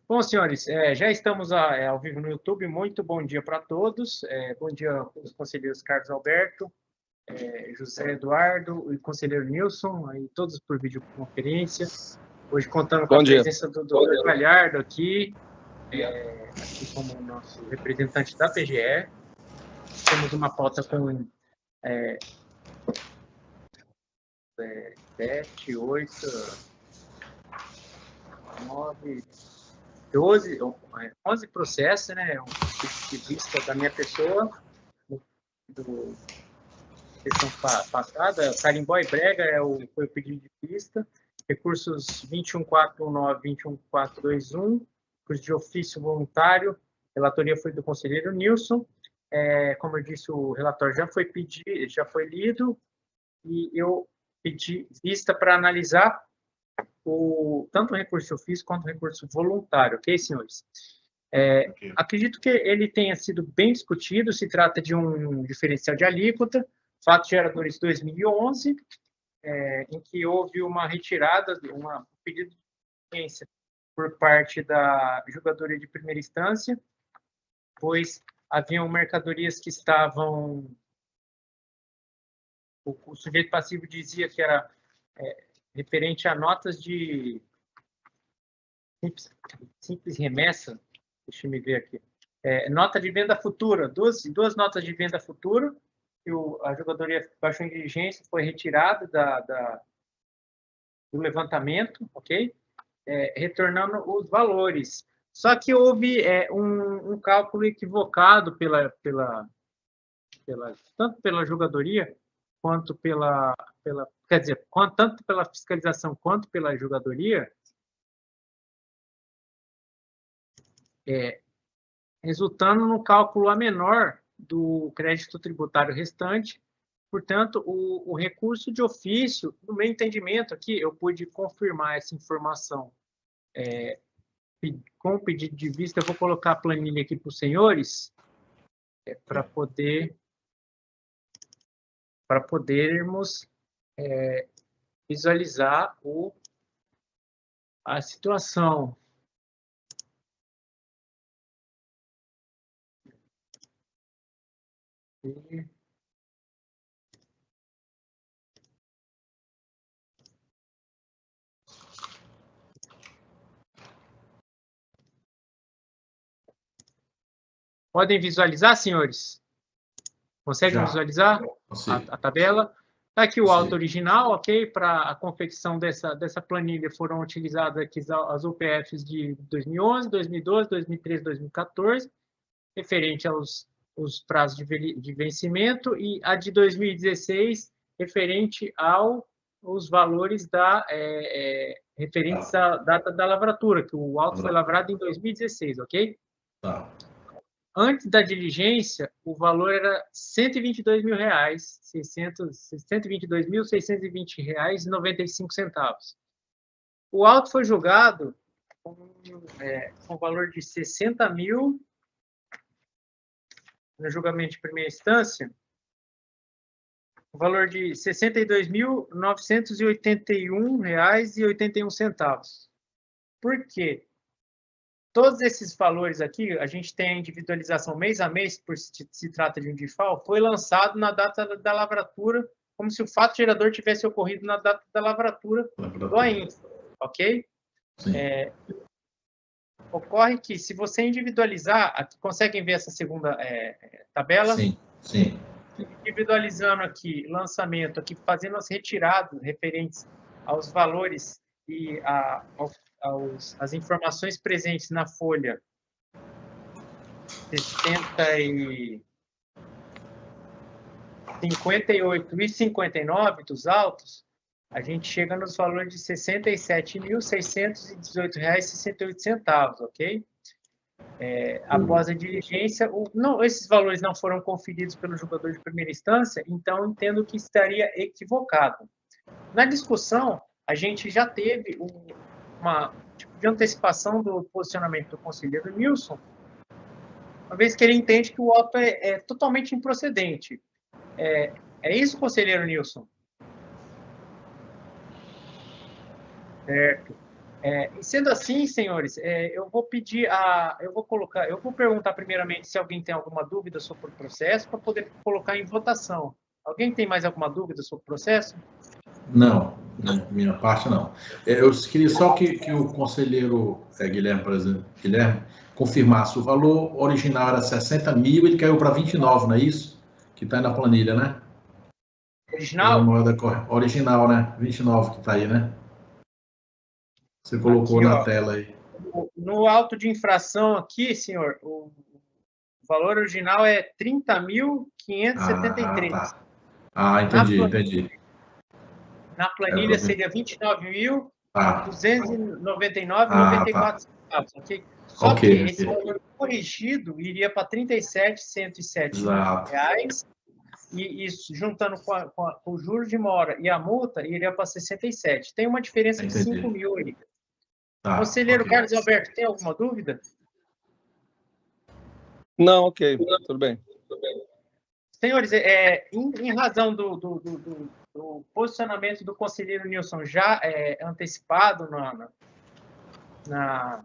Bom, senhores, já estamos ao vivo no YouTube. Muito bom dia para todos. Bom dia aos conselheiros Carlos Alberto, José Eduardo e conselheiro Nilson, aí todos por videoconferência. Hoje contando com a presença do Dr. Galhardo aqui como nosso representante da PGE. Temos uma pauta com 7, 8, 9, 12, 11 processos, né? Um ponto de vista da minha pessoa, do sessão passada. Carimbó e Brega foi o pedido de vista. Recursos 21419, 21421, recurso de ofício voluntário. Relatoria foi do conselheiro Nilson. Como eu disse, o relatório já foi lido, e eu pedi vista para analisar tanto o recurso ofício quanto o recurso voluntário, ok, senhores? Acredito que ele tenha sido bem discutido. Se trata de um diferencial de alíquota, fatos geradores 2011, em que houve uma retirada, um pedido de audiência por parte da julgadoria de primeira instância, pois haviam mercadorias que estavam... O sujeito passivo dizia que era referente a notas de simples remessa. Deixa eu me ver aqui. Nota de venda futura, duas notas de venda futura, que a julgadoria baixou em diligência, foi retirada do levantamento, ok? Retornando os valores. Só que houve um cálculo equivocado tanto pela julgadoria quanto tanto pela fiscalização quanto pela julgadoria, resultando no cálculo a menor do crédito tributário restante. Portanto, o recurso de ofício, no meu entendimento aqui, eu pude confirmar essa informação com o pedido de vista. Eu vou colocar a planilha aqui para os senhores, para podermos visualizar a situação. Podem visualizar, senhores? Conseguem visualizar a tabela? Está aqui o auto original, ok? Para a confecção dessa planilha foram utilizadas aqui as UPFs de 2011, 2012, 2013, 2014, referente aos prazos de vencimento, e a de 2016, referente aos valores referentes à data da lavratura, que o auto foi lavrado em 2016, ok? Tá. Antes da diligência, o valor era R$ 122.000, R$ 122.620,95. O auto foi julgado com valor de 60 mil no julgamento de primeira instância, o valor de R$ 62.981,81. Por quê? Todos esses valores aqui, a gente tem a individualização mês a mês, por se trata de um DIFAL, foi lançado na data da lavratura, como se o fato gerador tivesse ocorrido na data da lavratura do AINFA, ok? Ocorre que, se você individualizar, aqui, conseguem ver essa segunda tabela? Sim, sim. Individualizando aqui, lançamento, aqui fazendo as retiradas referentes aos valores e as informações presentes na folha 58 e 59 dos autos, a gente chega nos valores de R$ 67.618,68, ok? Após a diligência, esses valores não foram conferidos pelo julgador de primeira instância, então entendo que estaria equivocado. Na discussão, a gente já teve uma tipo de antecipação do posicionamento do conselheiro Nilson, uma vez que ele entende que o auto é totalmente improcedente. É isso, conselheiro Nilson? Certo. E sendo assim, senhores, eu vou perguntar primeiramente se alguém tem alguma dúvida sobre o processo para poder colocar em votação. Alguém tem mais alguma dúvida sobre o processo? Não, minha parte não. Eu queria só que o conselheiro Guilherme, por exemplo, confirmasse o valor original era 60 mil, ele caiu para 29, não é isso? Que está aí na planilha, né? Original? Original, né? 29 que está aí, né? Você colocou aqui, na tela aí. No auto de infração aqui, senhor, o valor original é 30.573. Tá. Entendi. Na planilha seria 29.299,94 centavos, ok? Só que esse valor corrigido iria para R$ 37.107 reais, e isso, juntando com o juros de mora e a multa, iria para 67. Tem uma diferença de 5 mil aí. Conselheiro Carlos Alberto, tem alguma dúvida? Não, ok, tudo bem. Senhores, em razão do posicionamento do conselheiro Nilson já antecipado na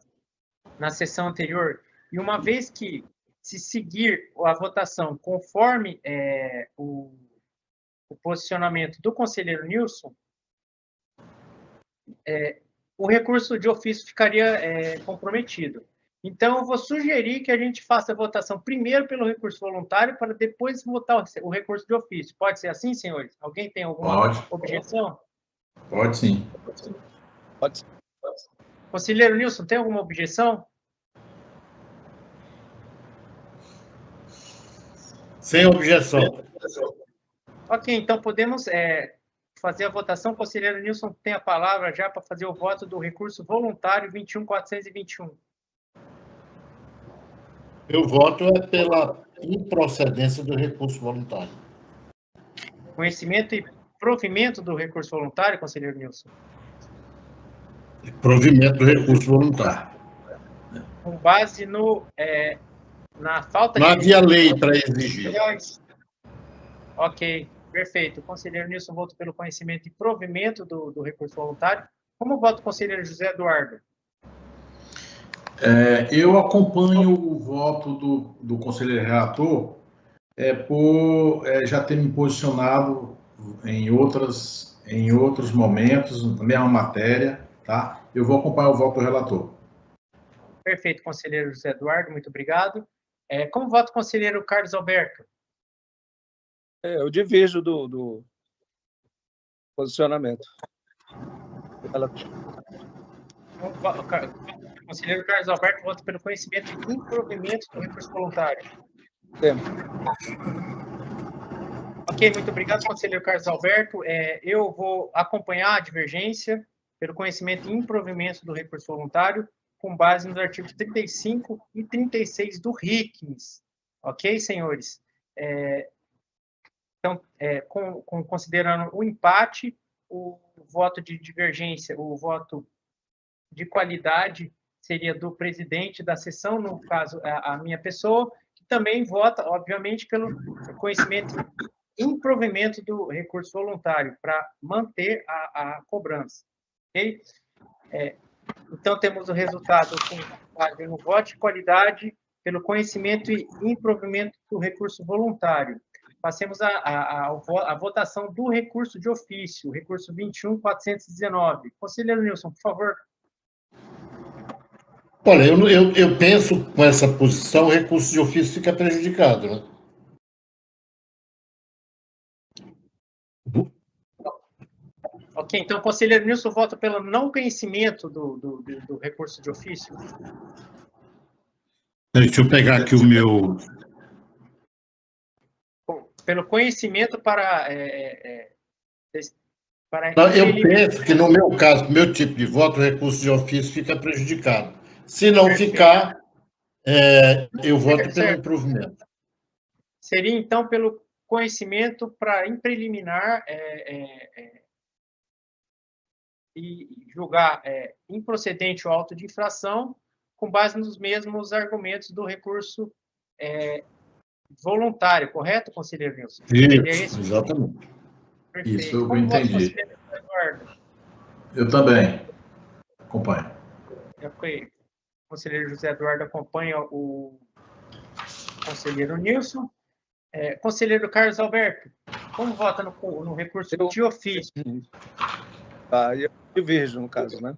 sessão anterior, e uma vez que se seguir a votação conforme o posicionamento do conselheiro Nilson, o recurso de ofício ficaria comprometido. Então, eu vou sugerir que a gente faça a votação primeiro pelo recurso voluntário, para depois votar o recurso de ofício. Pode ser assim, senhores? Alguém tem alguma objeção? Pode sim. Pode. Conselheiro Nilson, tem alguma objeção? Sem objeção. Ok, então podemos fazer a votação. Conselheiro Nilson tem a palavra já para fazer o voto do recurso voluntário 21.421. Meu voto é pela improcedência do recurso voluntário. Conhecimento e provimento do recurso voluntário, conselheiro Nilson? Provimento do recurso voluntário. Com base na falta Não de... Não havia lei para exigir. Ok, perfeito. O conselheiro Nilson vota pelo conhecimento e provimento do recurso voluntário. Como vota o conselheiro José Eduardo? Eu acompanho o voto do conselheiro relator por já ter me posicionado em outros momentos, na mesma matéria, tá? Eu vou acompanhar o voto do relator. Perfeito, conselheiro José Eduardo, muito obrigado. Como vota o conselheiro Carlos Alberto? Eu divido do posicionamento. O conselheiro Carlos Alberto vota pelo conhecimento e improvimento do recurso voluntário. Ok, muito obrigado, conselheiro Carlos Alberto. Eu vou acompanhar a divergência pelo conhecimento e improvimento do recurso voluntário, com base nos artigos 35 e 36 do RICMS. Ok, senhores? Então, considerando o empate, o voto de divergência, o voto de qualidade seria do presidente da sessão, no caso, a minha pessoa, que também vota, obviamente, pelo conhecimento e improvimento do recurso voluntário, para manter a cobrança. Ok? Então, temos o resultado com base no voto de qualidade, pelo conhecimento e improvimento do recurso voluntário. Passemos a votação do recurso de ofício, recurso 21.419. Conselheiro Nilson, por favor. Olha, eu penso com essa posição, o recurso de ofício fica prejudicado, né? Ok, então, conselheiro Nilson vota pelo não conhecimento do recurso de ofício. Deixa eu pegar aqui o meu... Pelo conhecimento para... Não, eu penso que, no meu caso, no meu tipo de voto, o recurso de ofício fica prejudicado. Se não ficar, eu voto pelo improvimento. Seria, então, pelo conhecimento para, em preliminar, e julgar improcedente o auto de infração, com base nos mesmos argumentos do recurso voluntário, correto, conselheiro Nilson? Isso, exatamente. Perfeito. Isso, eu entendi. Eu também acompanho. O conselheiro José Eduardo acompanha o conselheiro Nilson. Conselheiro Carlos Alberto, como vota no recurso de ofício? Tá, eu divirjo, no caso, né?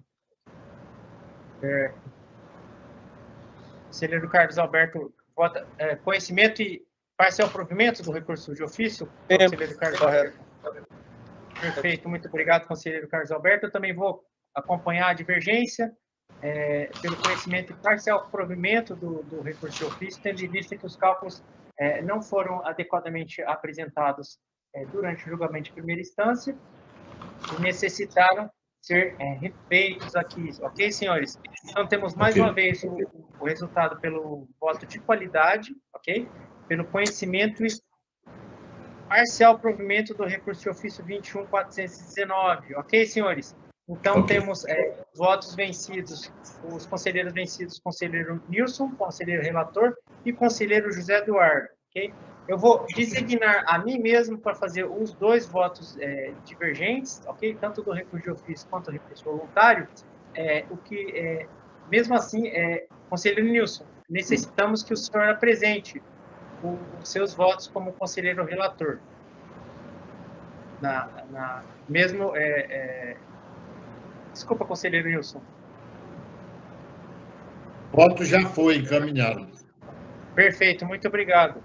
Conselheiro Carlos Alberto vota conhecimento e parcial provimento do recurso de ofício? Conselheiro Carlos correto. Alberto. Perfeito, muito obrigado, conselheiro Carlos Alberto. Eu também vou acompanhar a divergência pelo conhecimento e parcial provimento do recurso de ofício, tendo em vista que os cálculos não foram adequadamente apresentados durante o julgamento de primeira instância e necessitaram ser refeitos aqui, ok, senhores? Então, temos mais uma vez o resultado pelo voto de qualidade, ok? Pelo conhecimento e parcial provimento do recurso de ofício 21.419, ok, senhores? Então, temos votos vencidos, os conselheiros vencidos, conselheiro Nilson, conselheiro relator e conselheiro José Eduardo, ok? Eu vou designar a mim mesmo para fazer os dois votos divergentes, ok? Tanto do recurso de ofício quanto do recurso voluntário, mesmo assim, conselheiro Nilson, necessitamos que o senhor apresente os seus votos como conselheiro relator. Desculpa, conselheiro Nilson. O voto já foi encaminhado. Perfeito, muito obrigado.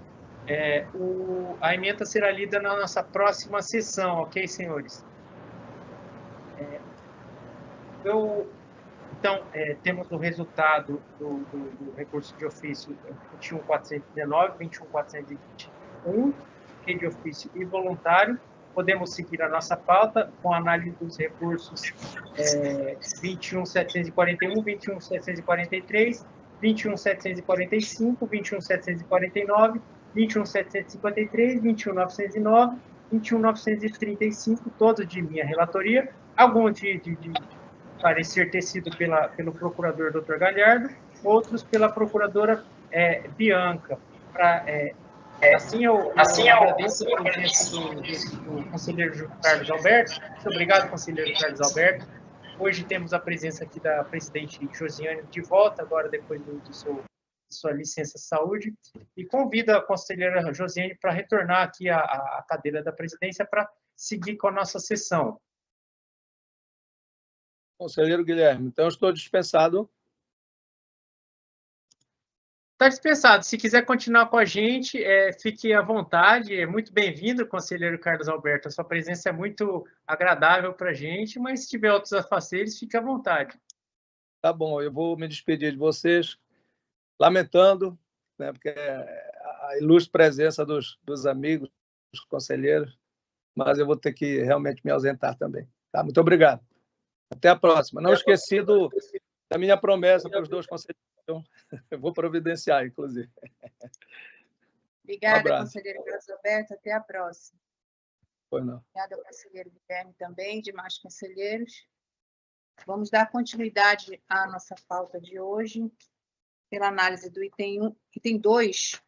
A emenda será lida na nossa próxima sessão, ok, senhores? Então, temos o resultado do recurso de ofício 21.419, 21.421, de ofício e voluntário. Podemos seguir a nossa pauta com a análise dos recursos 21.741, 21.743, 21.745, 21.749, 21.753, 21.909, 21.935, todos de minha relatoria, alguns de parecer ter sido pelo procurador Dr. Galhardo, outros pela procuradora Bianca. Assim eu agradeço a presença do conselheiro Carlos Alberto. Muito obrigado, conselheiro Carlos Alberto. Hoje temos a presença aqui da presidente Josiane de volta, agora depois de sua licença de saúde, e convido a conselheira Josiane para retornar aqui à cadeira da presidência para seguir com a nossa sessão. Conselheiro Guilherme, então eu estou dispensado. Está dispensado. Se quiser continuar com a gente, fique à vontade. É muito bem-vindo, conselheiro Carlos Alberto. A sua presença é muito agradável para a gente, mas se tiver outros afazeres, fique à vontade. Tá bom, eu vou me despedir de vocês, lamentando, né, porque a ilustre presença dos amigos, dos conselheiros, mas eu vou ter que realmente me ausentar também. Tá? Muito obrigado. Até a próxima. Não esqueci da minha promessa para os dois conselheiros. Então, eu vou providenciar, inclusive. Obrigada, conselheiro Carlos Alberto. Até a próxima. Pois não. Obrigada ao conselheiro Guilherme também, demais conselheiros. Vamos dar continuidade à nossa pauta de hoje, pela análise do item 2,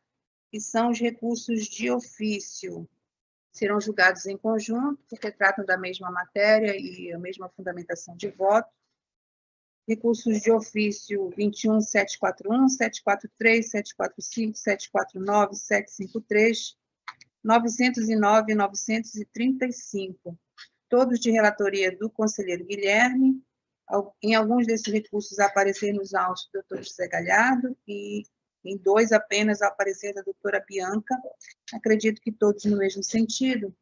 que são os recursos de ofício. Serão julgados em conjunto, porque tratam da mesma matéria e a mesma fundamentação de voto. Recursos de ofício 21.741, 743, 745, 749, 753, 909 e 935, todos de relatoria do conselheiro Guilherme. Em alguns desses recursos aparecer nos autos do doutor José Galhardo e em 2 apenas aparecer da doutora Bianca. Acredito que todos no mesmo sentido.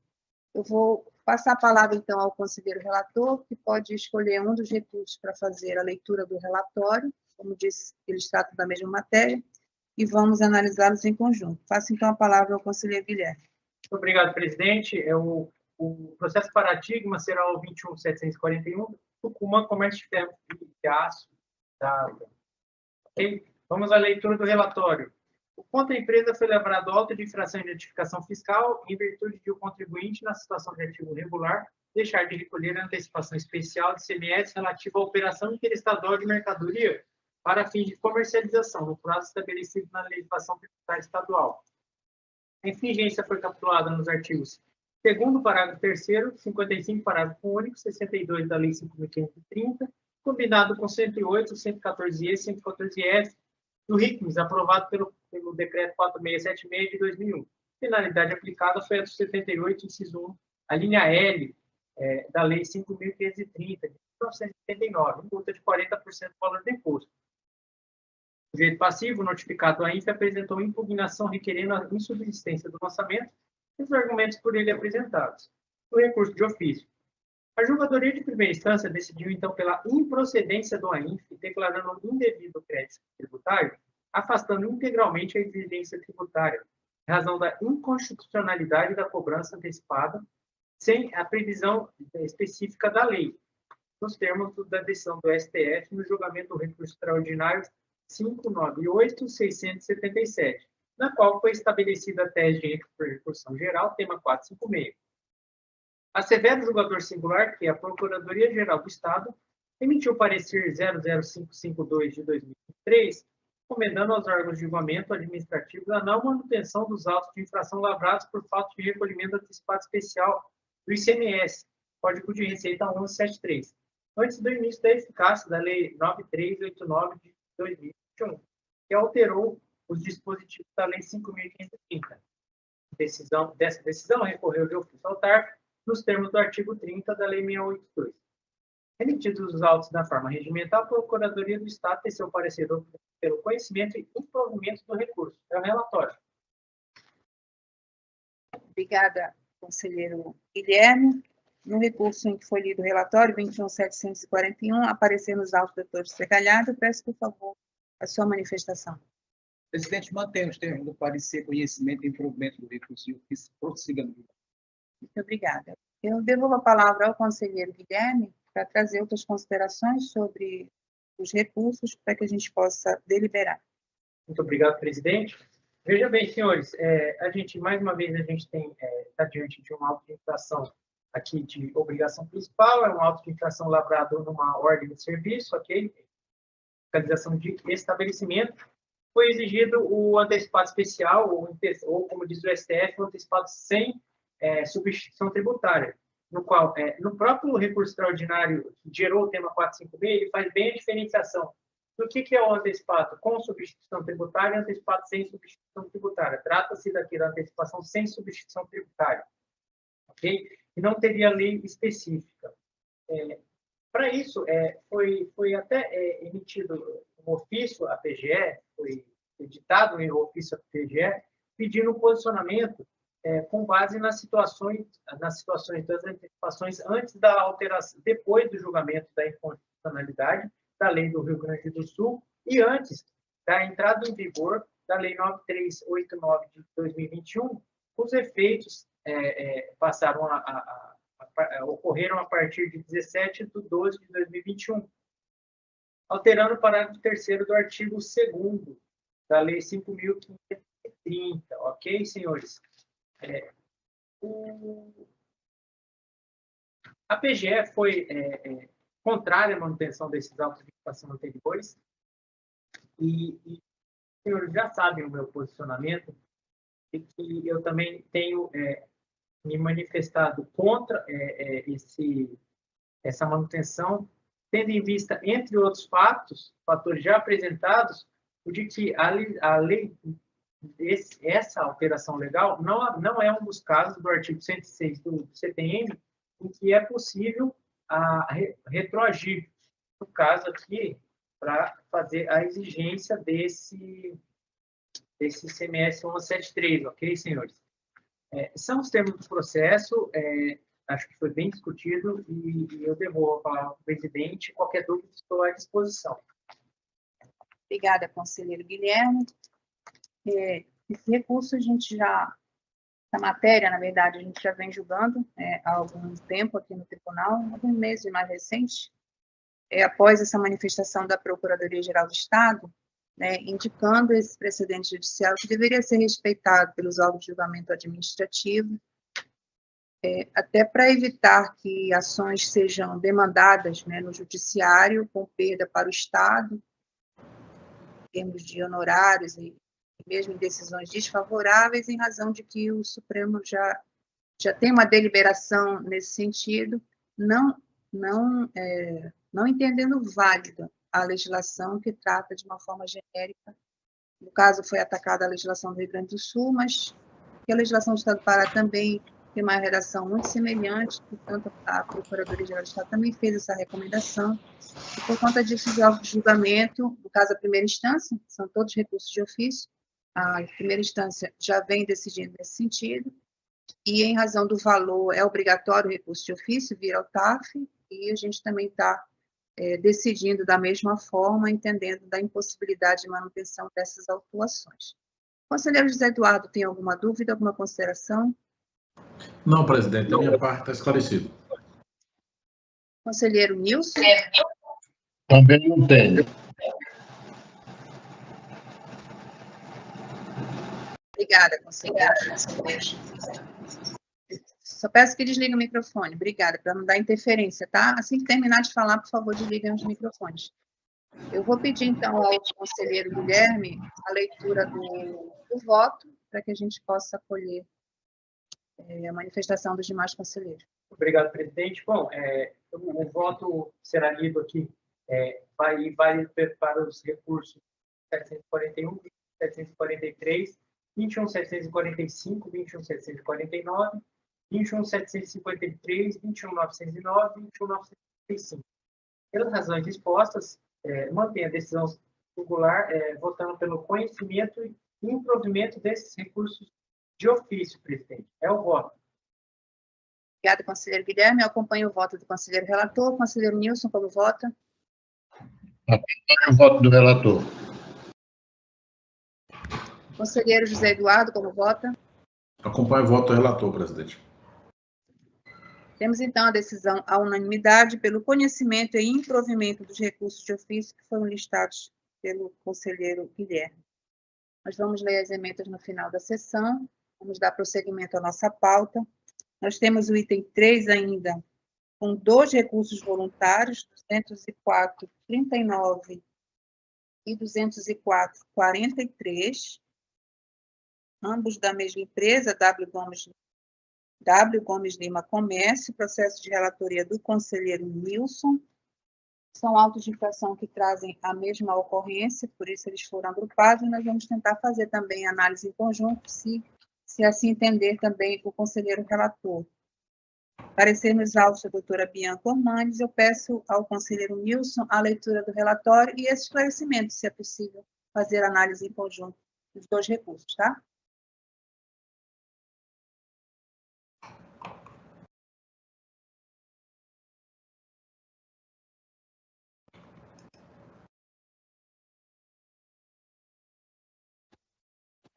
Eu vou passar a palavra, então, ao conselheiro relator, que pode escolher um dos recursos para fazer a leitura do relatório. Como disse, eles tratam da mesma matéria, e vamos analisá-los em conjunto. Passo, então, a palavra ao conselheiro Guilherme. Muito obrigado, presidente. O processo paradigma será o 21.741, Tucumã Comércio de Ferro e Aço. Okay? Vamos à leitura do relatório. O contra a empresa foi elaborado auto de infração e notificação fiscal em virtude de o contribuinte, na situação de ativo regular, deixar de recolher a antecipação especial de ICMS relativa à operação interestadual de mercadoria para fins de comercialização, no prazo estabelecido na legislação tributária estadual. A infringência foi capturada nos artigos 2º, parágrafo 3º, 55, parágrafo único, 62 da Lei 5.530 combinado com 108, 114E e 114F do RICMES, aprovado pelo Decreto 4676 de 2001. Finalidade aplicada foi a do 78, inciso 1, a linha L da Lei 5.530, de 1979, multa de 40% do valor do imposto. O sujeito passivo, notificado à INFE, apresentou impugnação requerendo a insubsistência do lançamento e os argumentos por ele apresentados. O recurso de ofício. A Julgadoria de Primeira Instância decidiu, então, pela improcedência do AINF, declarando um indevido crédito tributário, afastando integralmente a exigência tributária, em razão da inconstitucionalidade da cobrança antecipada, sem a previsão específica da lei, nos termos da decisão do STF no julgamento do recurso extraordinário 598-677, na qual foi estabelecida a tese de repercussão geral, tema 456. A severo julgador singular, que é a Procuradoria-Geral do Estado, emitiu o parecer 00552 de 2023, recomendando aos órgãos de julgamento administrativo a não manutenção dos autos de infração lavrados por falta de recolhimento antecipado especial do ICMS, Código de Receita 1173, antes do início da eficácia da Lei 9389 de 2021, que alterou os dispositivos da Lei 5.530. Dessa decisão recorreu de ofício ao TARF, nos termos do artigo 30 da Lei 682. Remetidos os autos da forma regimental, a Procuradoria do Estado teceu parecer pelo conhecimento e improvimento do recurso. É o relatório. Obrigada, conselheiro Guilherme. No recurso em que foi lido o relatório, 21.741, aparecer nos autos do doutor Segalhado, peço, por favor, a sua manifestação. Presidente, mantém os termos do parecer, conhecimento e improvimento do recurso e ofício. Prossiga. Muito obrigada. Eu devolvo a palavra ao conselheiro Guilherme para trazer outras considerações sobre os recursos para que a gente possa deliberar. Muito obrigado, presidente. Veja bem, senhores, mais uma vez, a gente está diante de um auto de infração aqui de obrigação principal, é um auto de infração lavrado numa ordem de serviço, ok? Localização de estabelecimento. Foi exigido o antecipado especial, ou como diz o STF, o antecipado sem substituição tributária, no qual, no próprio recurso extraordinário que gerou o tema 456, ele faz bem a diferenciação do que é o antecipado com substituição tributária e antecipado sem substituição tributária. Trata-se daqui da antecipação sem substituição tributária, ok? E não teria lei específica. Para isso, foi até emitido um ofício à PGE, foi editado um ofício à PGE, pedindo um posicionamento com base nas situações das antecipações antes da alteração, depois do julgamento da inconstitucionalidade da Lei do Rio Grande do Sul e antes da entrada em vigor da Lei 9389 de 2021, os efeitos ocorreram a partir de 17/12 de 2021, alterando o parágrafo 3º do artigo 2º da Lei 5.530, ok, senhores? A PGE foi contrária à manutenção desses autos de infração anteriores e os senhores já sabem o meu posicionamento e que eu também tenho me manifestado contra essa manutenção, tendo em vista, entre outros fatores já apresentados, o de que a lei essa alteração legal não é um dos casos do artigo 106 do CTN em que é possível retroagir, no caso aqui, para fazer a exigência desse CMS 1173, ok, senhores? São os termos do processo, acho que foi bem discutido e eu devolvo a palavra ao presidente. Qualquer dúvida, estou à disposição. Obrigada, conselheiro Guilherme. Esse recurso, essa matéria, na verdade, a gente já vem julgando há algum tempo aqui no tribunal, alguns meses mais recentes, após essa manifestação da Procuradoria-Geral do Estado, indicando esse precedente judicial que deveria ser respeitado pelos órgãos de julgamento administrativo, até para evitar que ações sejam demandadas no judiciário com perda para o Estado, em termos de honorários e mesmo em decisões desfavoráveis, em razão de que o Supremo já tem uma deliberação nesse sentido, não não entendendo válida a legislação que trata de uma forma genérica. No caso, foi atacada a legislação do Rio Grande do Sul, mas que a legislação do Estado do Pará também tem uma redação muito semelhante, portanto, a Procuradoria-Geral do Estado também fez essa recomendação, e por conta disso, o julgamento, no caso, a primeira instância, são todos recursos de ofício, a primeira instância já vem decidindo nesse sentido, e em razão do valor, é obrigatório o recurso de ofício, vira ao TAF, e a gente também está decidindo da mesma forma, entendendo da impossibilidade de manutenção dessas autuações. Conselheiro José Eduardo, tem alguma dúvida, alguma consideração? Não, presidente, a minha parte está esclarecida. Conselheiro Nilson? Também não tenho. Obrigada, conselheiro. Só peço que desligue o microfone. Obrigada, para não dar interferência, tá? Assim que terminar de falar, por favor, desliguem os microfones. Eu vou pedir, então, ao conselheiro Guilherme a leitura do voto, para que a gente possa acolher a manifestação dos demais conselheiros. Obrigado, presidente. Bom, o voto será lido aqui, vai para os recursos 741, 743, 21.745, 21.749, 21.753, 21.909 e 21.935. Pelas razões expostas, mantém a decisão singular, votando pelo conhecimento e improvimento desses recursos de ofício, presidente. É o voto. Obrigada, conselheiro Guilherme. Eu acompanho o voto do conselheiro relator. Conselheiro Nilson, como vota? Acompanho o voto do relator. Conselheiro José Eduardo, como vota? Acompanho o voto do relator, presidente. Temos, então, a decisão à unanimidade pelo conhecimento e improvimento dos recursos de ofício que foram listados pelo conselheiro Guilherme. Nós vamos ler as emendas no final da sessão, vamos dar prosseguimento à nossa pauta. Nós temos o item 3 ainda, com 2 recursos voluntários, 204,39 e 204,43, ambos da mesma empresa, W. Gomes Lima Comércio, processo de relatoria do conselheiro Nilson. São autos de infração que trazem a mesma ocorrência, por isso eles foram agrupados, e nós vamos tentar fazer também análise em conjunto, se assim entender também o conselheiro relator. Parecer no exausto a doutora Bianca Ormandes, eu peço ao conselheiro Nilson a leitura do relatório e esse esclarecimento, se é possível fazer análise em conjunto dos 2 recursos, tá?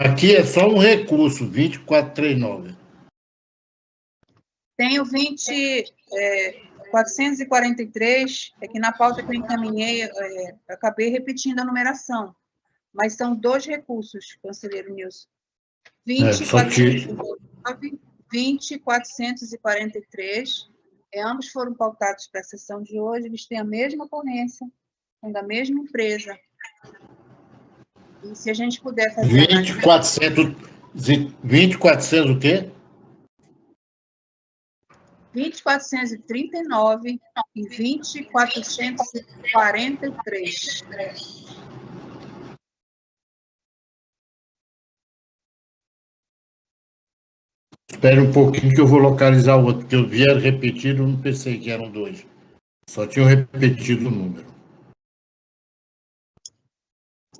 Aqui é só um recurso, 2439. Tem o 443, que na pauta que eu encaminhei, acabei repetindo a numeração, mas são 2 recursos, conselheiro Nilson. 20.443, ambos foram pautados para a sessão de hoje, eles têm a mesma ocorrência, são da mesma empresa. E se a gente puder fazer... 20.400 o quê? 20.439 e 20.443. Espere um pouquinho que eu vou localizar o outro, porque eu vieram repetido, eu não pensei que eram 2. Só tinham repetido o número.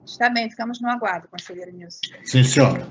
Está bem, ficamos no aguardo, conselheiro Nilson. Sim, senhora.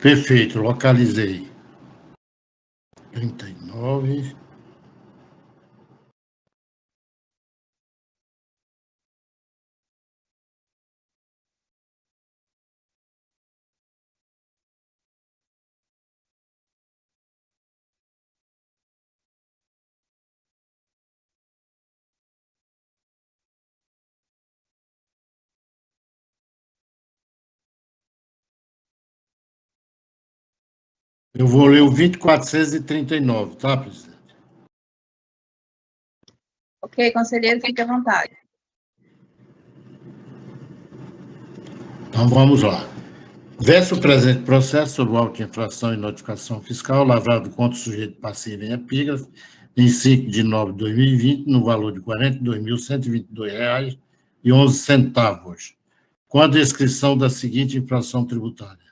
Perfeito, localizei. 39. Eu vou ler o 20.439, tá, presidente? Ok, conselheiro, fique à vontade. Então, vamos lá. Verso o presente processo sobre o auto de infração e notificação fiscal lavrado contra o sujeito passivo em epígrafe em 5 de nove de 2020, no valor de R$ 42.122,11, com a descrição da seguinte infração tributária.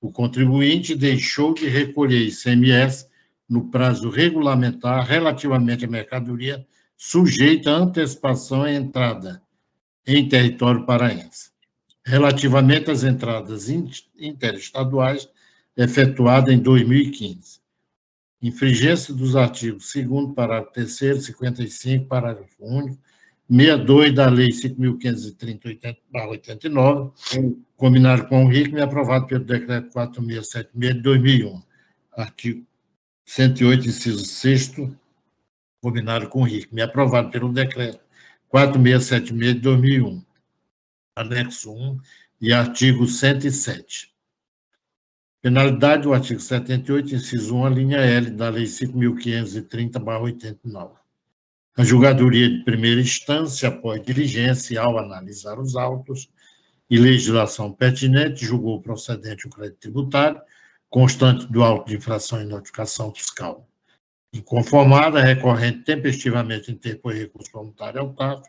O contribuinte deixou de recolher ICMS no prazo regulamentar relativamente à mercadoria sujeita à antecipação à entrada em território paraense, relativamente às entradas interestaduais efetuadas em 2015. Infringência dos artigos 2º, parágrafo 3º, 55, parágrafo único, 62 da Lei 5.530/89, combinado com o RICM e aprovado pelo Decreto 4676 de 2001. Artigo 108, inciso 6º, combinado com o RICM e aprovado pelo Decreto 4676 de 2001. Anexo 1 e artigo 107. Penalidade do artigo 78, inciso 1, a linha L da Lei 5.530/89. A julgadoria de primeira instância, após diligência e ao analisar os autos e legislação pertinente, julgou procedente o crédito tributário, constante do auto de infração e notificação fiscal. Inconformada, a recorrente tempestivamente interpõe recurso voluntário ao TAF,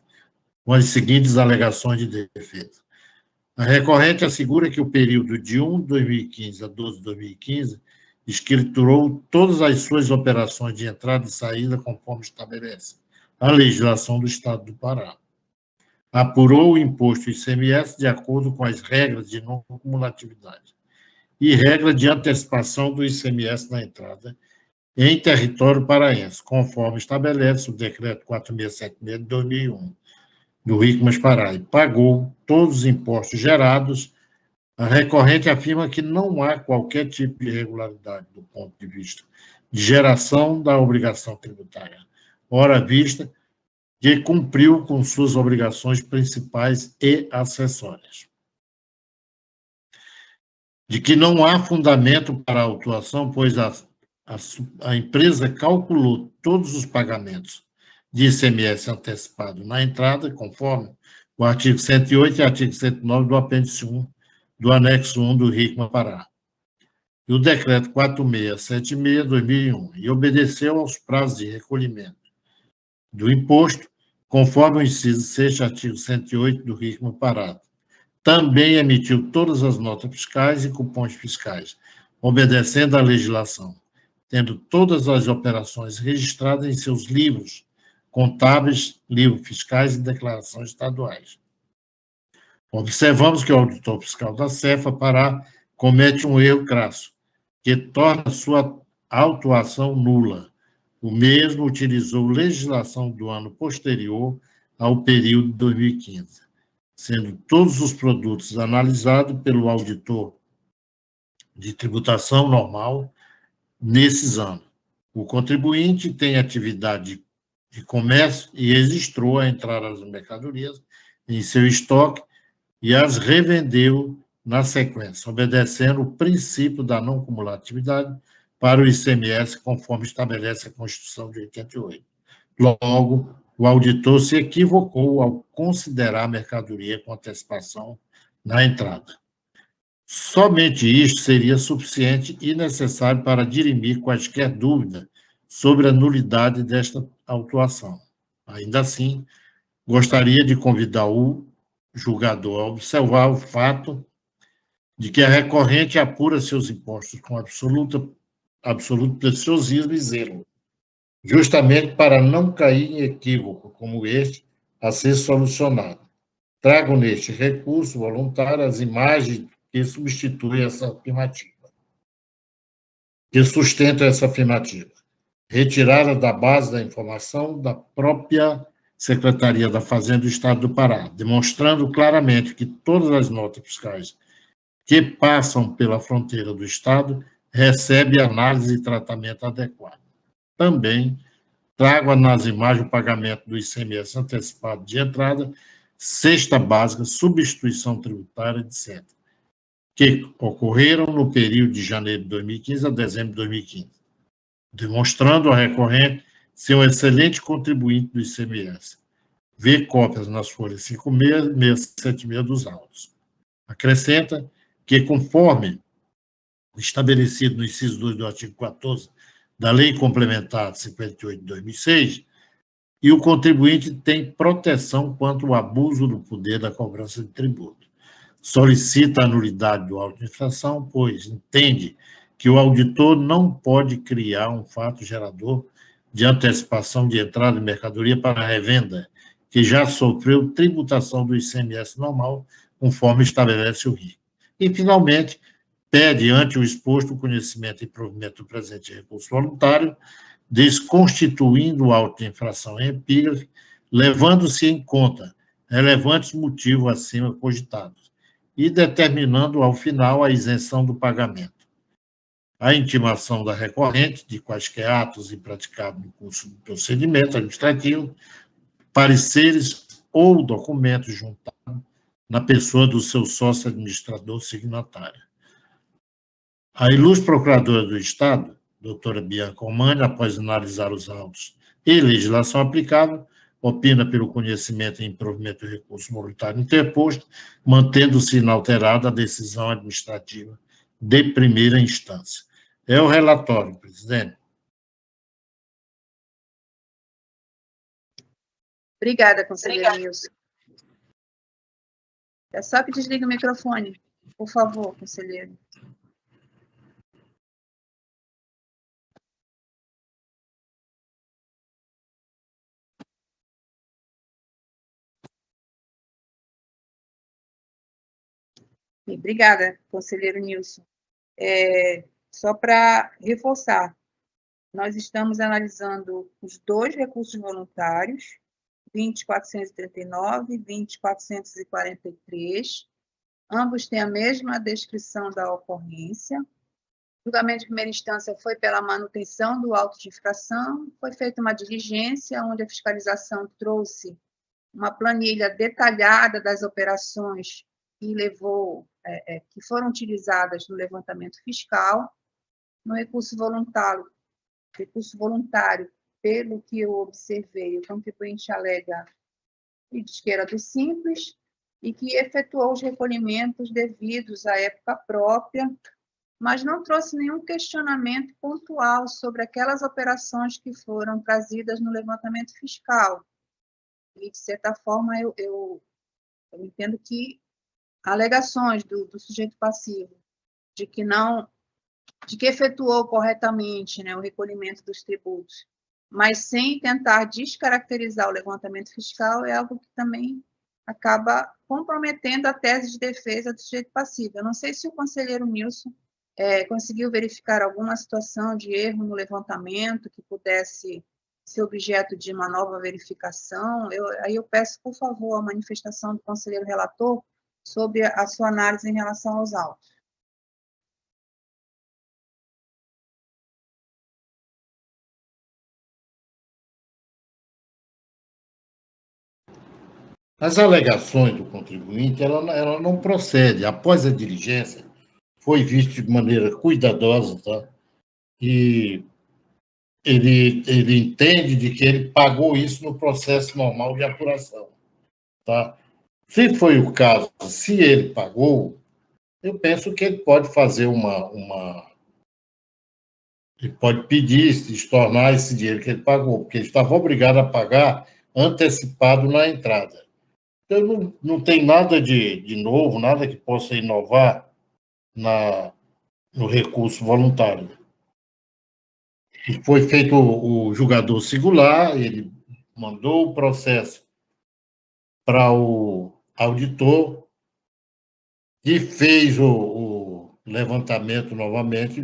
com as seguintes alegações de defesa. A recorrente assegura que o período de 1 de 2015 a 12 de 2015 escriturou todas as suas operações de entrada e saída conforme estabelece a legislação do Estado do Pará. Apurou o imposto ICMS de acordo com as regras de não cumulatividade e regra de antecipação do ICMS na entrada em território paraense, conforme estabelece o Decreto 4676 de 2001, do RICMAS Pará, e pagou todos os impostos gerados. A recorrente afirma que não há qualquer tipo de irregularidade do ponto de vista de geração da obrigação tributária, ora vista que cumpriu com suas obrigações principais e acessórias. De que não há fundamento para a autuação, pois a empresa calculou todos os pagamentos de ICMS antecipado na entrada, conforme o artigo 108 e artigo 109 do apêndice 1 do anexo 1 do RICMA Pará, e o decreto 4676 de 2001, e obedeceu aos prazos de recolhimento do imposto, conforme o inciso 6, artigo 108 do RICMA Pará. Também emitiu todas as notas fiscais e cupons fiscais, obedecendo à legislação, tendo todas as operações registradas em seus livros contábeis, livros fiscais e declarações estaduais. Observamos que o auditor fiscal da Cefa Pará comete um erro crasso, que torna sua autuação nula. O mesmo utilizou legislação do ano posterior ao período de 2015, sendo todos os produtos analisados pelo auditor de tributação normal nesses anos. O contribuinte tem atividade de comércio e registrou a entrada das mercadorias em seu estoque e as revendeu na sequência, obedecendo o princípio da não cumulatividade para o ICMS, conforme estabelece a Constituição de 88. Logo, o auditor se equivocou ao considerar a mercadoria com antecipação na entrada. Somente isto seria suficiente e necessário para dirimir quaisquer dúvida sobre a nulidade desta autuação. Ainda assim, gostaria de convidar o julgador a observar o fato de que a recorrente apura seus impostos com absoluto preciosismo e zelo, justamente para não cair em equívoco como este a ser solucionado. Trago neste recurso voluntário as imagens que substituem essa afirmativa, que sustentam essa afirmativa, retirada da base da informação da própria Secretaria da Fazenda do Estado do Pará, demonstrando claramente que todas as notas fiscais que passam pela fronteira do Estado recebem análise e tratamento adequado. Também trago nas imagens o pagamento do ICMS antecipado de entrada, cesta básica, substituição tributária, etc. que ocorreram no período de janeiro de 2015 a dezembro de 2015, demonstrando a recorrente ser um excelente contribuinte do ICMS. Vê cópias nas folhas 56 e 76 dos autos. Acrescenta que, conforme estabelecido no inciso 2 do artigo 14 da Lei Complementar 58 de 2006, e o contribuinte tem proteção quanto ao abuso do poder da cobrança de tributo. Solicita a nulidade do auto de infração, pois entende que o auditor não pode criar um fato gerador de antecipação de entrada de mercadoria para revenda, que já sofreu tributação do ICMS normal, conforme estabelece o RIC. E, finalmente, pede, ante o exposto, o conhecimento e provimento do presente recurso voluntário, desconstituindo o auto de infração em epígrafe, levando-se em conta relevantes motivos acima cogitados e determinando, ao final, a isenção do pagamento. A intimação da recorrente de quaisquer atos impraticados no curso do procedimento administrativo, pareceres ou documentos juntados na pessoa do seu sócio administrador signatário. A ilustre procuradora do Estado, doutora Bianca Omani, após analisar os autos e legislação aplicável, opina pelo conhecimento e improvimento do recurso voluntário interposto, mantendo-se inalterada a decisão administrativa de primeira instância. É o relatório, presidente. Obrigada, conselheiro Nilson. É só que desligue o microfone, por favor, conselheiro. Obrigada, conselheiro Nilson. Só para reforçar, nós estamos analisando os dois recursos voluntários, 20.439 e 20.443. Ambos têm a mesma descrição da ocorrência. O julgamento de primeira instância foi pela manutenção do auto de infração, foi feita uma diligência, onde a fiscalização trouxe uma planilha detalhada das operações que que foram utilizadas no levantamento fiscal. No recurso voluntário, pelo que eu observei, o contribuinte alega que diz que era do Simples e que efetuou os recolhimentos devidos à época própria, mas não trouxe nenhum questionamento pontual sobre aquelas operações que foram trazidas no levantamento fiscal. E, de certa forma, eu entendo que alegações do sujeito passivo de que efetuou corretamente, né, o recolhimento dos tributos, mas sem tentar descaracterizar o levantamento fiscal, é algo que também acaba comprometendo a tese de defesa do sujeito passivo. Eu não sei se o conselheiro Nilson conseguiu verificar alguma situação de erro no levantamento que pudesse ser objeto de uma nova verificação. Aí eu peço, por favor, a manifestação do conselheiro relator sobre a sua análise em relação aos autos. As alegações do contribuinte, ela não procede. Após a diligência, foi visto de maneira cuidadosa, tá? E ele entende de que ele pagou isso no processo normal de apuração, tá? Se foi o caso, se ele pagou, eu penso que ele pode fazer ele pode pedir, se estornar esse dinheiro que ele pagou, porque ele estava obrigado a pagar antecipado na entrada. Então, não tem nada de novo, nada que possa inovar no recurso voluntário. E foi feito o julgador singular, ele mandou o processo para o auditor e fez o levantamento novamente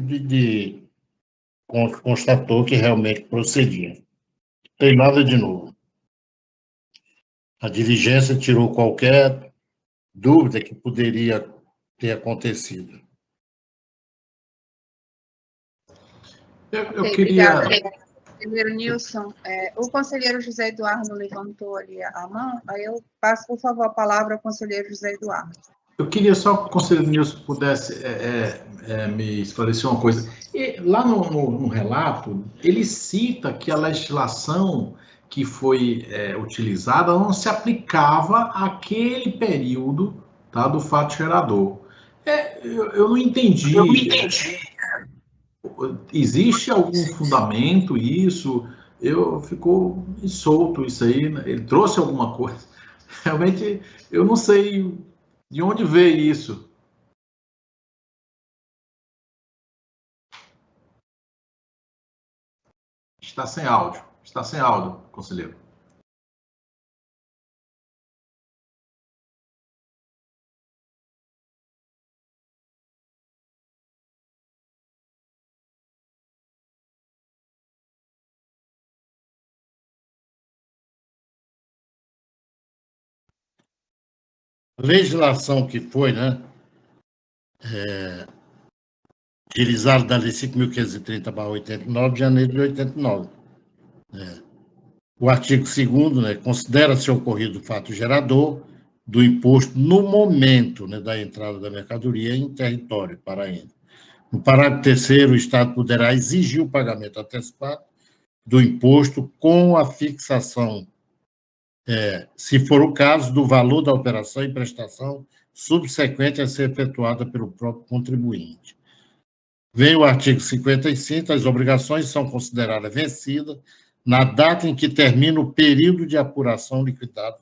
constatou que realmente procedia. Não tem nada de novo. A diligência tirou qualquer dúvida que poderia ter acontecido. Eu queria... Obrigada, conselheiro Nilson. O conselheiro José Eduardo levantou ali a mão, aí eu passo, por favor, a palavra ao conselheiro José Eduardo. Eu queria só que o conselheiro Nilson pudesse me esclarecer uma coisa. E lá no relato, ele cita que a legislação que foi utilizada não se aplicava àquele período, tá, do fato gerador. Eu não entendi. Existe algum fundamento isso? Ficou solto isso aí. Ele trouxe alguma coisa. Realmente, eu não sei de onde veio isso. Está sem áudio, conselheiro. A legislação que foi, né, utilizada da Lei 5.530/89, de janeiro de 89. O artigo 2º, né, considera-se ocorrido o fato gerador do imposto no momento, né, da entrada da mercadoria em território paraense. No parágrafo 3º, o Estado poderá exigir o pagamento antecipado do imposto com a fixação, se for o caso, do valor da operação e prestação subsequente a ser efetuada pelo próprio contribuinte. Vem o artigo 55, as obrigações são consideradas vencidas na data em que termina o período de apuração liquidado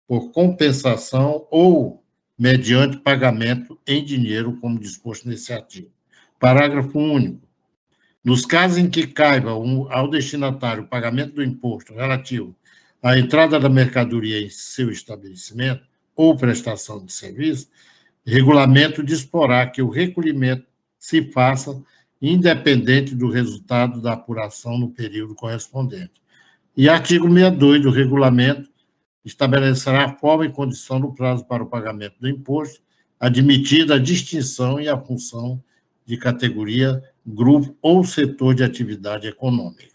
por compensação ou mediante pagamento em dinheiro, como disposto nesse artigo. Parágrafo único. Nos casos em que caiba ao destinatário o pagamento do imposto relativo à entrada da mercadoria em seu estabelecimento ou prestação de serviço, regulamento disporá que o recolhimento se faça independente do resultado da apuração no período correspondente. E artigo 62 do regulamento estabelecerá a forma e condição do prazo para o pagamento do imposto, admitida a distinção e a função de categoria, grupo ou setor de atividade econômica.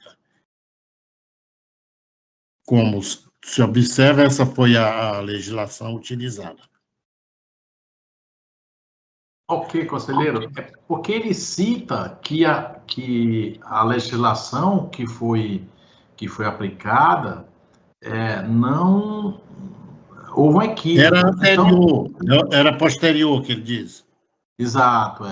Como se observa, essa foi a legislação utilizada. Ok, conselheiro. É porque ele cita que a legislação que foi aplicada não houve um equívoco. Era anterior, então, era posterior, que ele diz. Exato,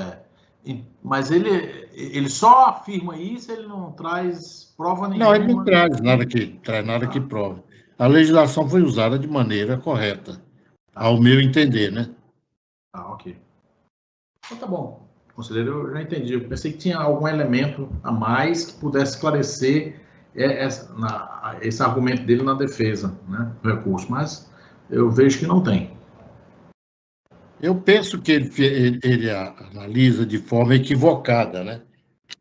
Mas ele só afirma isso, ele não traz prova nenhuma. Não, ele não traz nada que prove. A legislação foi usada de maneira correta, ao meu entender, né? Ok. Então tá bom, conselheiro, eu já entendi. Eu pensei que tinha algum elemento a mais que pudesse esclarecer esse argumento dele na defesa, né, do recurso, mas eu vejo que não tem. Eu penso que ele analisa de forma equivocada, né?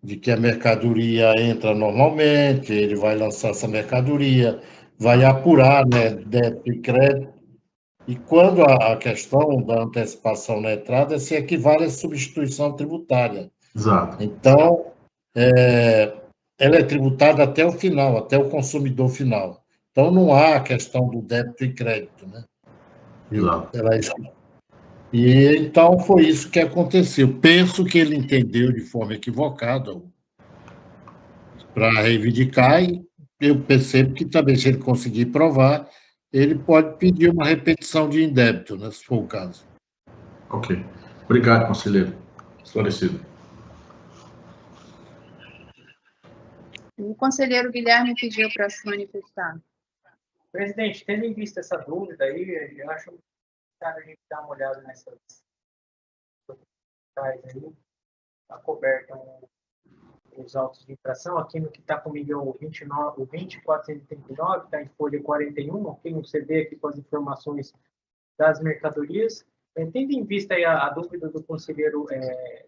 De que a mercadoria entra normalmente, ele vai lançar essa mercadoria, vai apurar, né, débito e crédito, e quando a questão da antecipação na entrada se equivale à substituição tributária. Exato. Então, ela é tributada até o final, até o consumidor final. Então, não há a questão do débito e crédito, né? Exato. E então foi isso que aconteceu. Penso que ele entendeu de forma equivocada para reivindicar, e eu percebo que também, se ele conseguir provar, ele pode pedir uma repetição de indébito, né, se for o caso. Ok. Obrigado, conselheiro. Esclarecido. O conselheiro Guilherme pediu para se manifestar. Presidente, tendo em vista essa dúvida aí, eu acho que a gente dar uma olhada nessas aí, está coberto os autos de infração. Aqui no que está comigo é o 20.439, está em folha 41, tem um CD aqui com as informações das mercadorias. Tendo em vista aí a dúvida do conselheiro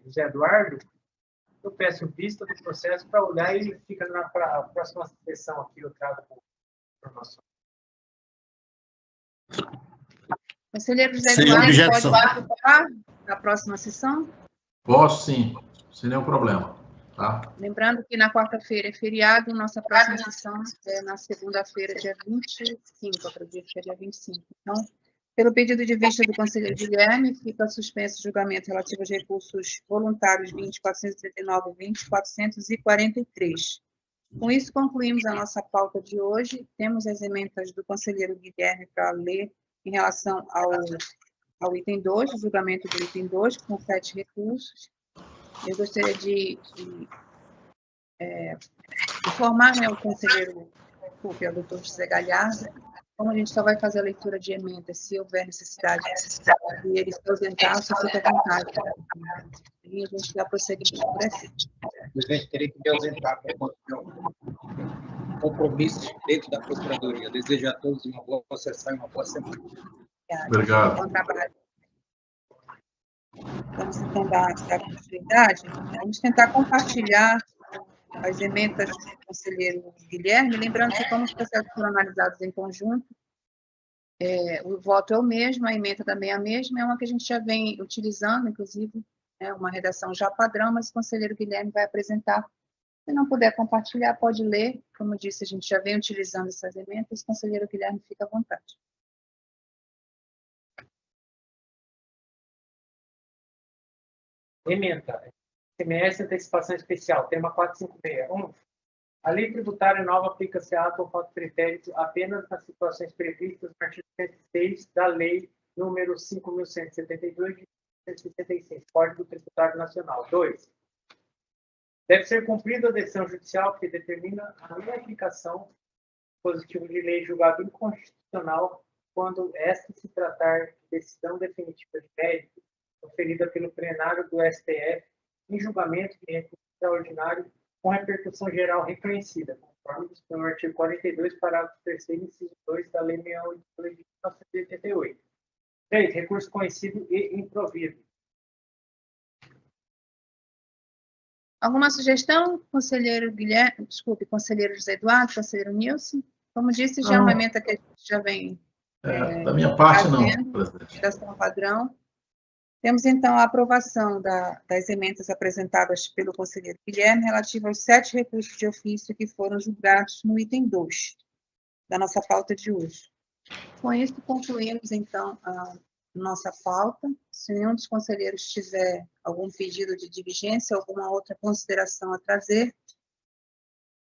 José Eduardo, eu peço vista do processo para olhar e fica na próxima sessão aqui, eu trago informações. Conselheiro José Eduardo, pode participar da próxima sessão? Posso, sim, sem nenhum problema. Tá? Lembrando que na quarta-feira é feriado, nossa próxima sessão é na segunda-feira, dia 25, acredito que é dia 25. Então, Pelo pedido de vista do conselheiro Guilherme, fica suspenso o julgamento relativo aos recursos voluntários 20.439 e 20.443. Com isso, concluímos a nossa pauta de hoje. Temos as emendas do conselheiro Guilherme para ler em relação ao item 2, o julgamento do item 2, com 7 recursos. Eu gostaria de informar, né, o conselheiro, o doutor José Galhardo, como a gente só vai fazer a leitura de emendas, se houver necessidade de ele se ausentar, só fica à vontade. E a gente dá prosseguimento por aqui. Presidente, terei que me ausentar para compromissos dentro da Procuradoria. Desejo a todos uma boa sessão e uma boa semana. Obrigado. Bom trabalho. Vamos então dar continuidade. Vamos tentar compartilhar as emendas do conselheiro Guilherme, lembrando que como os processos foram analisados em conjunto, o voto é o mesmo, a emenda também é a mesma, é uma que a gente já vem utilizando, inclusive, uma redação já padrão, mas o conselheiro Guilherme vai apresentar. Se não puder compartilhar, pode ler. Como eu disse, a gente já vem utilizando essas emendas, o conselheiro Guilherme fica à vontade. Emenda. ICMS Antecipação Especial, tema 456. A lei tributária nova aplica-se a ato ou fato pretérito apenas nas situações previstas no artigo 106 da Lei número 5.172 de 1966, Código Tributário Nacional. 2. Deve ser cumprida a decisão judicial que determina a não aplicação do dispositivo de lei julgado inconstitucional quando esta se tratar de decisão definitiva de mérito proferida pelo plenário do STF em julgamento de recurso extraordinário com repercussão geral reconhecida, conforme dispõe o artigo 42, parágrafo 3º, inciso 2 da Lei 682 de 1988. 3. Recurso conhecido e improvido. Alguma sugestão, conselheiro Guilherme? Desculpe, conselheiro José Eduardo, conselheiro Nilson? Como disse, já é uma emenda que a gente já vem da minha parte, fazendo, não, presidente. redação padrão. Temos, então, a aprovação das emendas apresentadas pelo conselheiro Guilherme relativa aos 7 recursos de ofício que foram julgados no item 2 da nossa pauta de hoje. Com isso, concluímos, então, a nossa pauta. Se nenhum dos conselheiros tiver algum pedido de divergência, alguma outra consideração a trazer,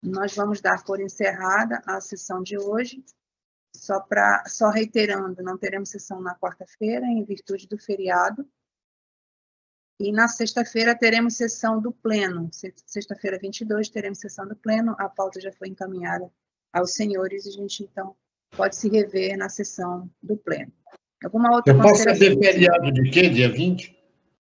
nós vamos dar por encerrada a sessão de hoje. Só reiterando, não teremos sessão na quarta-feira, em virtude do feriado. E na sexta-feira teremos sessão do Pleno. Sexta-feira, 22, teremos sessão do Pleno. A pauta já foi encaminhada aos senhores e a gente, então, pode se rever na sessão do Pleno. Alguma outra Eu posso consideração? saber feriado de quê? Dia 20?